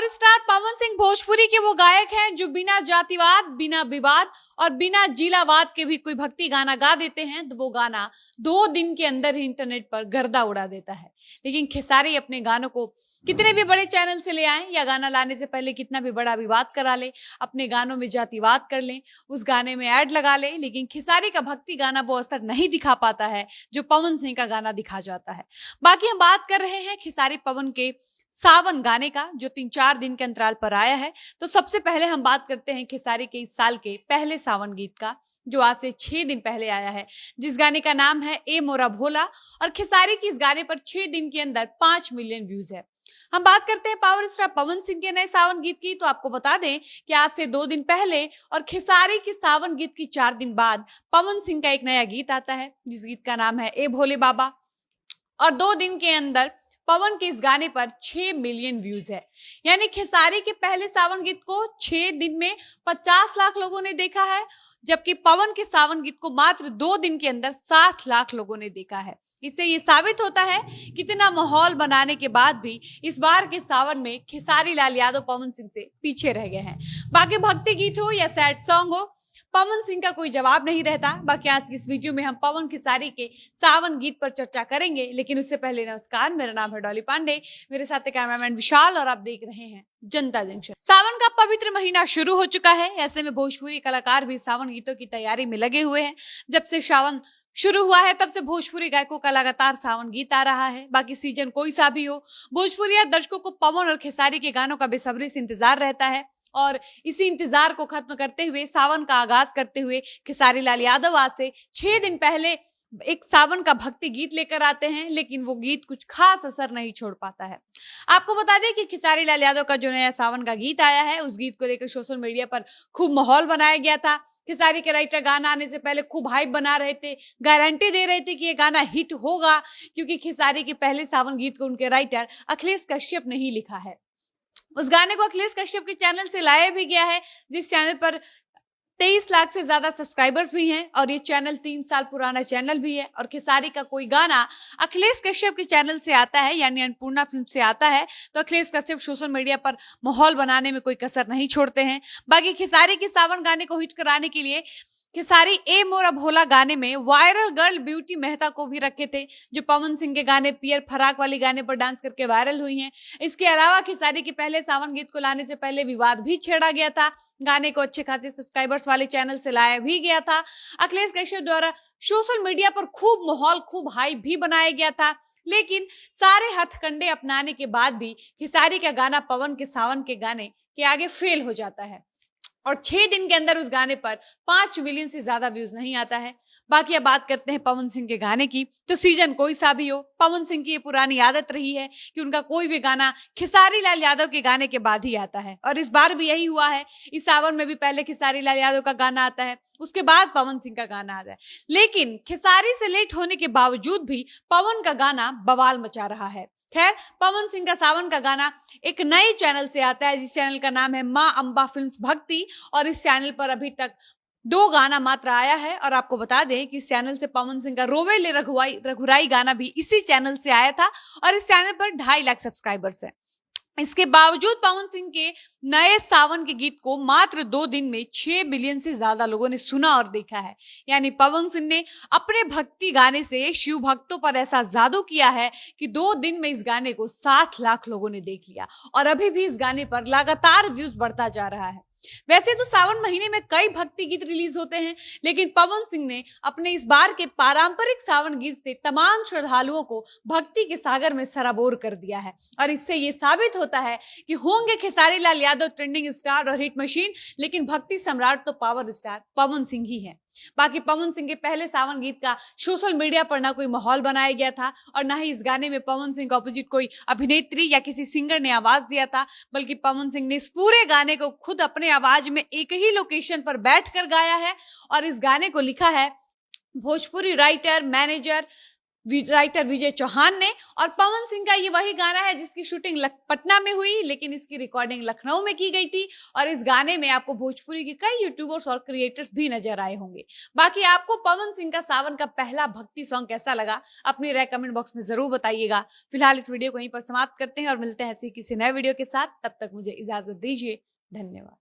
Power star Pawan Singh Bhojpuri के वो गायक हैं जो बिना जातिवाद, बिना विवाद और बिना जिलावाद के भी कोई भक्ति गाना गा देते हैं तो वो गाना 2 दिन के अंदर ही इंटरनेट पर गर्दा उड़ा देता है। लेकिन खेसारी अपने गानों को कितने भी बड़े चैनल से ले आए या गाना लाने से पहले कितना भी बड़ा विवाद करा ले, अपने गानों में जातिवाद कर ले, उस गाने में ऐड लगा ले, लेकिन खेसारी का भक्ति गाना वो असर नहीं दिखा पाता है जो पवन सिंह का गाना दिखा जाता है। बाकी हम बात कर रहे हैं खेसारी पवन के सावन गाने का जो 3-4 दिन के अंतराल पर आया है। तो सबसे पहले हम बात करते हैं खेसारी के इस साल के पहले सावन गीत का जो आज से 6 दिन पहले आया है, जिस गाने का नाम है ए मोरा भोला। और खेसारी की इस गाने पर 6 दिन के अंदर 5 मिलियन व्यूज है। हम बात करते हैं पावर स्टार पवन सिंह के नए सावन गीत की, तो आपको बता दें कि आज से 2 दिन पहले और खेसारी के सावन गीत की 4 दिन बाद पवन सिंह का एक नया गीत आता है जिस गीत का नाम है ए भोले बाबा। और 2 दिन के अंदर पवन के इस गाने पर 6 मिलियन व्यूज है। यानी खेसारी के पहले सावन गीत को 6 दिन में 50 लाख लोगों ने देखा है, जबकि पवन के सावन गीत को मात्र 2 दिन के अंदर 60 लाख लोगों ने देखा है। इससे ये साबित होता है कितना माहौल बनाने के बाद भी इस बार के सावन में खेसारी लाल यादव पवन सिंह से पीछे रह गए हैं। बाकी भक्ति गीत हो या सैड सॉन्ग हो, पवन सिंह का कोई जवाब नहीं रहता। बाकी आज की इस वीडियो में हम पवन खेसारी के सावन गीत पर चर्चा करेंगे, लेकिन उससे पहले नमस्कार, मेरा नाम है डॉली पांडे, मेरे साथ कैमरामैन विशाल और आप देख रहे हैं जनता जंक्शन। सावन का पवित्र महीना शुरू हो चुका है, ऐसे में भोजपुरी कलाकार भी सावन गीतों की तैयारी में लगे हुए हैं। जब से सावन शुरू हुआ है तब से भोजपुरी गायकों का लगातार सावन गीत आ रहा है। बाकी सीजन कोई सा भी हो, भोजपुरी दर्शकों को पवन और खेसारी के गानों का बेसब्री से इंतजार रहता है। और इसी इंतजार को खत्म करते हुए सावन का आगाज करते हुए खेसारी लाल यादव आज से 6 दिन पहले एक सावन का भक्ति गीत लेकर आते हैं, लेकिन वो गीत कुछ खास असर नहीं छोड़ पाता है। आपको बता दें कि खेसारी लाल यादव का जो नया सावन का गीत आया है उस गीत को लेकर सोशल मीडिया पर खूब माहौल बनाया गया था। खेसारी के राइटर गाना आने से पहले खूब हाइप बना रहे थे, गारंटी दे रहे थे कि ये गाना हिट होगा, क्योंकि खेसारी के पहले सावन गीत को उनके राइटर अखिलेश कश्यप ने ही लिखा है। उस गाने को अखिलेश कश्यप के चैनल से लाया भी गया है, जिस चैनल पर 23 लाख से ज्यादा सब्सक्राइबर्स भी हैं और ये चैनल 3 साल पुराना चैनल भी है। और खेसारी का कोई गाना अखिलेश कश्यप के चैनल से आता है यानी अन्नपूर्णा फिल्म से आता है तो अखिलेश कश्यप सोशल मीडिया पर माहौल बनाने में कोई कसर नहीं छोड़ते हैं। बाकी खेसारी के सावन गाने को हिट कराने के लिए खेसारी ए मोरा भोला गाने में वायरल गर्ल ब्यूटी मेहता को भी रखे थे, जो पवन सिंह के गाने पियर फराक वाली गाने पर डांस करके वायरल हुई हैं। इसके अलावा खेसारी के पहले सावन गीत को लाने से पहले विवाद भी छेड़ा गया था। गाने को अच्छे खासे सब्सक्राइबर्स वाले चैनल से लाया भी गया था। अखिलेश कश्यप द्वारा सोशल मीडिया पर खूब माहौल, खूब हाइप भी बनाया गया था। लेकिन सारे हथकंडे अपनाने के बाद भी खेसारी का गाना पवन के सावन के गाने के आगे फेल हो जाता है और 6 दिन के अंदर उस गाने पर 5 मिलियन से ज्यादा व्यूज नहीं आता है। बाकी अब बात करते हैं पवन सिंह के गाने की, तो सीजन कोई सा भी हो, पवन सिंह की ये पुरानी आदत रही है कि उनका कोई भी गाना खेसारी लाल यादव के गाने के बाद ही आता है और इस बार भी यही हुआ है। इस सावन में भी पहले खेसारी लाल यादव का गाना आता है, उसके बाद पवन सिंह का गाना आता है। लेकिन खेसारी से लेट होने के बावजूद भी पवन का गाना बवाल मचा रहा है। खैर, पवन सिंह का सावन का गाना एक नए चैनल से आता है जिस चैनल का नाम है मां अंबा फिल्म्स भक्ति, और इस चैनल पर अभी तक 2 गाना मात्र आया है। और आपको बता दें कि इस चैनल से पवन सिंह का रोवे ले रघुराई गाना भी इसी चैनल से आया था और इस चैनल पर 2.5 लाख सब्सक्राइबर्स है। इसके बावजूद पवन सिंह के नए सावन के गीत को मात्र 2 दिन में 6 मिलियन से ज्यादा लोगों ने सुना और देखा है। यानी पवन सिंह ने अपने भक्ति गाने से शिव भक्तों पर ऐसा जादू किया है कि 2 दिन में इस गाने को 60 लाख लोगों ने देख लिया और अभी भी इस गाने पर लगातार व्यूज बढ़ता जा रहा है। वैसे तो सावन महीने में कई भक्ति गीत रिलीज होते हैं, लेकिन पवन सिंह ने अपने इस बार के पारंपरिक सावन गीत से तमाम श्रद्धालुओं को भक्ति के सागर में सराबोर कर दिया है और इससे ये साबित होता है कि होंगे खेसारी लाल यादव ट्रेंडिंग स्टार और हिट मशीन, लेकिन भक्ति सम्राट तो पावर स्टार पवन सिंह ही है। बाकी पवन सिंह के पहले सावन गीत का सोशल मीडिया पर ना कोई माहौल बनाया गया था और ना ही इस गाने में पवन सिंह के अपोजिट कोई अभिनेत्री या किसी सिंगर ने आवाज दिया था, बल्कि पवन सिंह ने इस पूरे गाने को खुद अपने आवाज में एक ही लोकेशन पर बैठकर गाया है और इस गाने को लिखा है भोजपुरी राइटर, मैनेजर राइटर विजय चौहान ने। और पवन सिंह का ये वही गाना है जिसकी शूटिंग पटना में हुई, लेकिन इसकी रिकॉर्डिंग लखनऊ में की गई थी। और इस गाने में आपको भोजपुरी के कई यूट्यूबर्स और क्रिएटर्स भी नजर आए होंगे। बाकी आपको पवन सिंह का सावन का पहला भक्ति सॉन्ग कैसा लगा, अपनी राय कमेंट बॉक्स में जरूर बताइएगा। फिलहाल इस वीडियो को यहीं पर समाप्त करते हैं और मिलते हैं ऐसी किसी नए वीडियो के साथ। तब तक मुझे इजाजत दीजिए। धन्यवाद।